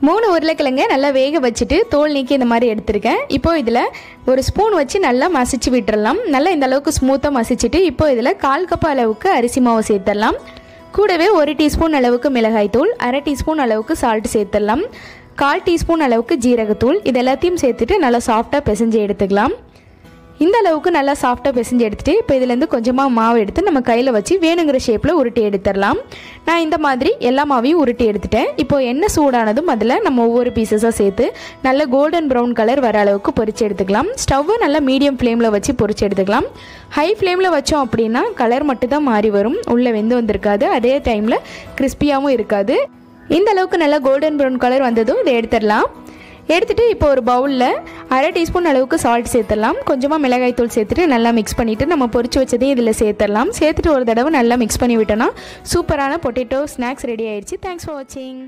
3 உருளைக்கிழங்க நல்லா வேக வச்சுட்டு தோல் நீக்கி இந்த மாதிரி எடுத்துருக்கேன். இப்போ இதில் ஒரு ஸ்பூன் வச்சு நல்லா மசிச்சு விட்டுறலாம். நல்லா இந்த அளவுக்கு ஸ்மூத்தாக மசிச்சுட்டு இப்போ இதில் 1/4 கப் அளவுக்கு அரிசி மாவு சேர்த்துடலாம். கூடவே 1 டீஸ்பூன் அளவுக்கு மிளகாய்த்தூள், 1/2 டீஸ்பூன் அளவுக்கு சால்ட் சேர்த்துடலாம், 1/4 டீஸ்பூன் அளவுக்கு ஜீரகத்தூள். இது எல்லாத்தையும் சேர்த்துட்டு நல்லா சாஃப்டாக பிசைஞ்சு எடுத்துக்கலாம். இந்த அளவுக்கு நல்லா சாஃப்டாக பிசைஞ்சு எடுத்துகிட்டு இப்போ இதுலேருந்து கொஞ்சமாக மாவு எடுத்து நம்ம கையில் வச்சு வேணுங்கிற ஷேப்பில் உருட்டி எடுத்துடலாம். நான் இந்த மாதிரி எல்லா மாவையும் உருட்டி எடுத்துட்டேன். இப்போ எண்ணெய் சூடானதும் அதில் நம்ம ஒவ்வொரு பீசஸாக சேர்த்து நல்ல கோல்டன் ப்ரௌன் கலர் வர அளவுக்கு பொரிச்சு எடுத்துக்கலாம். ஸ்டவ்வை நல்லா மீடியம் ஃப்ளேமில் வச்சு பொரிச்சு எடுத்துக்கலாம். ஹை ஃப்ளேமில் வச்சோம் அப்படின்னா கலர் மட்டும் தான் மாறி வரும், உள்ளே வெந்து வந்திருக்காது, அதே டைமில் கிறிஸ்பியாகவும் இருக்காது. இந்த அளவுக்கு நல்லா கோல்டன் ப்ரௌன் கலர் வந்ததும் இதை எடுத்துடலாம். எடுத்துகிட்டு இப்போ ஒரு பவுலில் 1/2 டீஸ்பூன் அளவுக்கு சால்ட் சேர்த்துடலாம். கொஞ்சமாக மிளகாய் தூள் சேர்த்துட்டு நல்லா மிக்ஸ் பண்ணிவிட்டு நம்ம பொரிச்சு வச்சதையும் இதில் சேர்த்துடலாம். சேர்த்துட்டு ஒரு தடவை நல்லா மிக்ஸ் பண்ணி விட்டோன்னா சூப்பரான பொட்டேட்டோ ஸ்நாக்ஸ் ரெடி ஆயிடுச்சு. தேங்க்ஸ் ஃபார் வாட்சிங்.